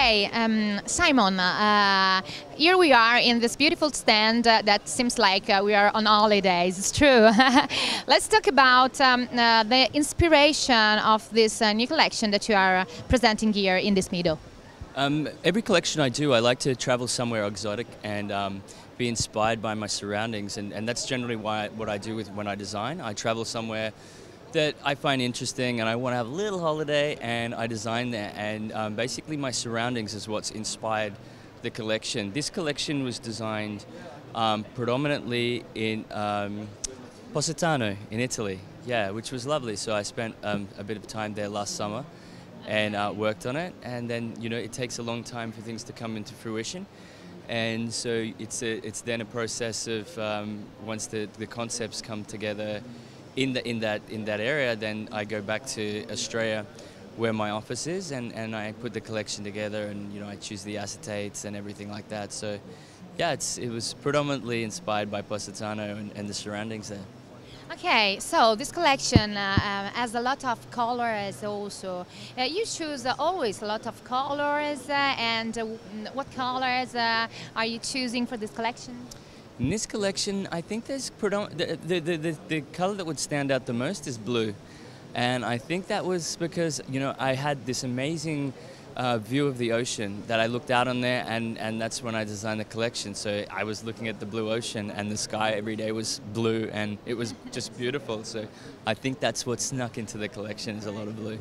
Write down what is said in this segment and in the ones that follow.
Okay, Simon, here we are in this beautiful stand that seems like we are on holidays. It's true. Let's talk about the inspiration of this new collection that you are presenting here in this Mido. Every collection I do, I like to travel somewhere exotic and be inspired by my surroundings, and that's generally what I do when I design. I travel somewhere that I find interesting and I want to have a little holiday, and I design there, and basically my surroundings is what's inspired the collection. This collection was designed predominantly in Positano in Italy, yeah, which was lovely. So I spent a bit of time there last summer and worked on it, and then it takes a long time for things to come into fruition, and so it's then a process of once the concepts come together in that area, then I go back to Australia where my office is, and I put the collection together, and I choose the acetates and everything like that. So yeah, it was predominantly inspired by Positano and the surroundings there. Okay, so this collection has a lot of colors also. You choose always a lot of colors, and what colors are you choosing for this collection? In this collection, I think there's the color that would stand out the most is blue, and I think that was because I had this amazing view of the ocean that I looked out on there, and that's when I designed the collection. So I was looking at the blue ocean, and the sky every day was blue, and it was just beautiful. So I think that's what snuck into the collection, is a lot of blue.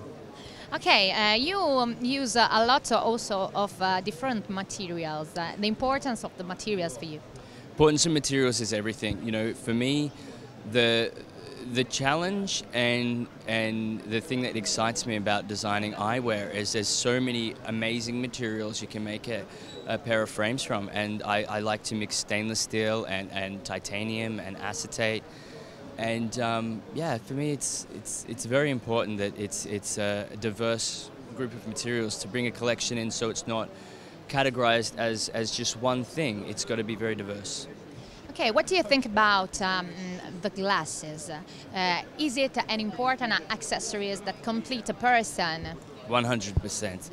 Okay, you use a lot also of different materials. The importance of the materials for you? Importance of materials is everything. For me, the challenge and the thing that excites me about designing eyewear is there's so many amazing materials you can make a pair of frames from, and I like to mix stainless steel and titanium and acetate, and yeah, for me it's very important that it's a diverse group of materials to bring a collection in, so it's not categorized as just one thing. It's got to be very diverse. Okay, what do you think about the glasses? Is it an important accessory that complete a person? 100%.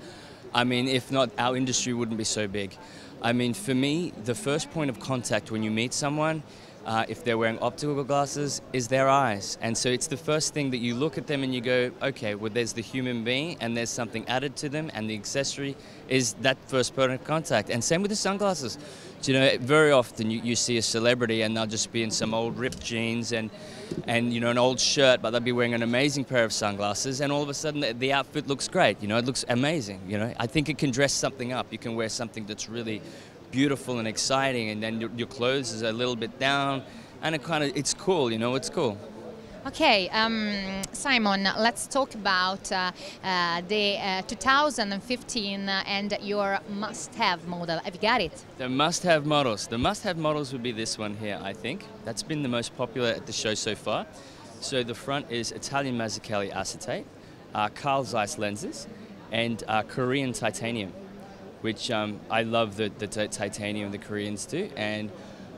I mean, if not, our industry wouldn't be so big. I mean, for me, the first point of contact when you meet someone, if they're wearing optical glasses, is their eyes. And so it's the first thing that you look at them and you go, okay, well, there's the human being and there's something added to them, and the accessory is that first point of contact. And same with the sunglasses. Very often you see a celebrity and they'll just be in some old ripped jeans and an old shirt, but they'll be wearing an amazing pair of sunglasses, and all of a sudden the outfit looks great. It looks amazing. I think it can dress something up. You can wear something that's really beautiful and exciting, and then your clothes is a little bit down, and it's cool. It's cool. Okay, Simon, let's talk about the 2015 and your must-have model. Have you got it? The must-have models. The must-have models would be this one here, I think. That's been the most popular at the show so far. So the front is Italian Mazzucchelli acetate, Carl Zeiss lenses, and Korean titanium, which I love the titanium the Koreans do, and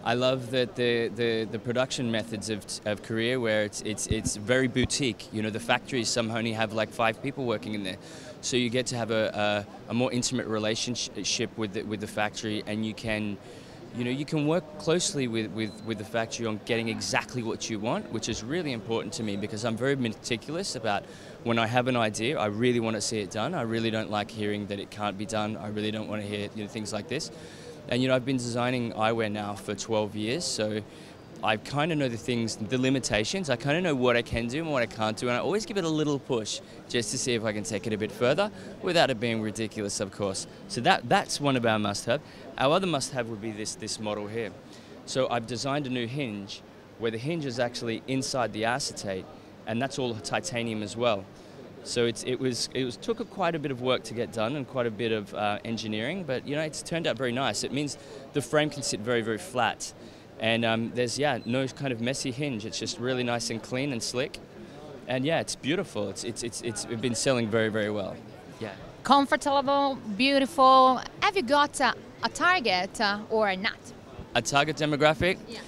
I love that the production methods of Korea, where it's very boutique. The factories, some only have like 5 people working in there, so you get to have a more intimate relationship with the factory, and you can work closely with the factory on getting exactly what you want, which is really important to me because I'm very meticulous about when I have an idea. I really want to see it done. I really don't like hearing that it can't be done. I really don't want to hear things like this. And I've been designing eyewear now for 12 years, so I kind of know the limitations. I kind of know what I can do and what I can't do, and I always give it a little push just to see if I can take it a bit further without it being ridiculous, of course. So that's one of our must-have. Our other must-have would be this model here. So I've designed a new hinge where the hinge is actually inside the acetate, and that's all titanium as well. So it took quite a bit of work to get done and quite a bit of engineering, but it's turned out very nice. It means the frame can sit very, very flat, and there's no kind of messy hinge. It's just really nice and clean and slick, and yeah, it's beautiful. It's been selling very, very well. Yeah. Comfortable, beautiful. Have you got a target or not? A target demographic? Yeah.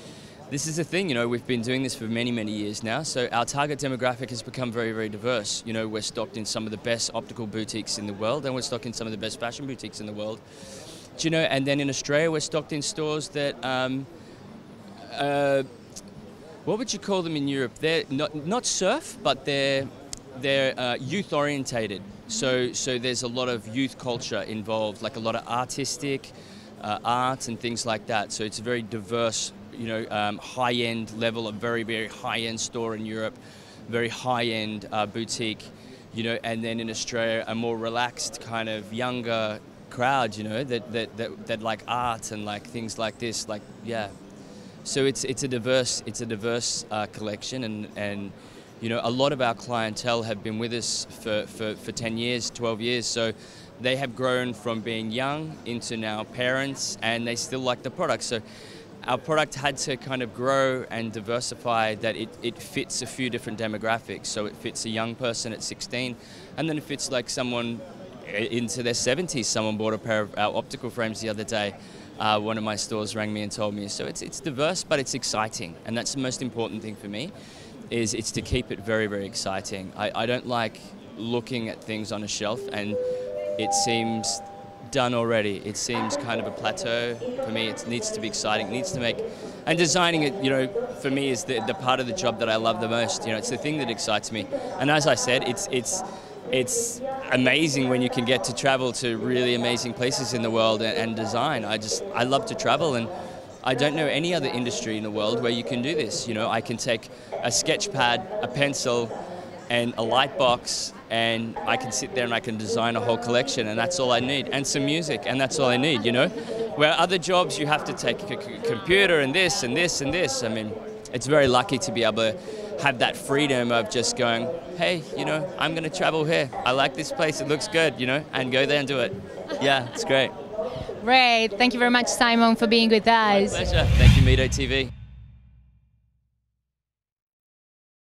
this is the thing, you know, we've been doing this for many, many years now, so our target demographic has become very, very diverse. You know, we're stocked in some of the best optical boutiques in the world, and we're stocked in some of the best fashion boutiques in the world. Do you know, and then in Australia, we're stocked in stores that, what would you call them in Europe? They're not surf, but they're youth orientated. So there's a lot of youth culture involved, like a lot of artistic art and things like that. So it's a very diverse, you know, high-end level, a very, very high-end store in Europe, very high-end boutique, you know, and then in Australia, a more relaxed kind of younger crowd, you know, that like art and like things like this, like, yeah. So it's a diverse collection, and you know, a lot of our clientele have been with us for 10 years, 12 years, so they have grown from being young into now parents, and they still like the product. So our product had to kind of grow and diversify that it fits a few different demographics. So it fits a young person at 16, and then it fits like someone into their 70s. Someone bought a pair of our optical frames the other day. One of my stores rang me and told me. So it's diverse, but it's exciting, and that's the most important thing for me. It's to keep it very, very exciting. I don't like looking at things on a shelf and it seems done already. It seems kind of a plateau. For me, it needs to be exciting. It needs to make, and designing it, you know, for me is the part of the job that I love the most. You know, it's the thing that excites me. And as I said, it's amazing when you can get to travel to really amazing places in the world and design. I love to travel, and I don't know any other industry in the world where you can do this. You know, I can take a sketch pad, a pencil, and a light box, and I can sit there and I can design a whole collection, and that's all I need, and some music, and that's all I need, you know? Where other jobs you have to take a computer and this and this and this. I mean, it's very lucky to be able to have that freedom of just going, hey, you know, I'm going to travel here. I like this place, it looks good, you know, and go there and do it. Yeah, it's great. Great. Thank you very much, Simon, for being with us. My pleasure. Thank you, Mido TV.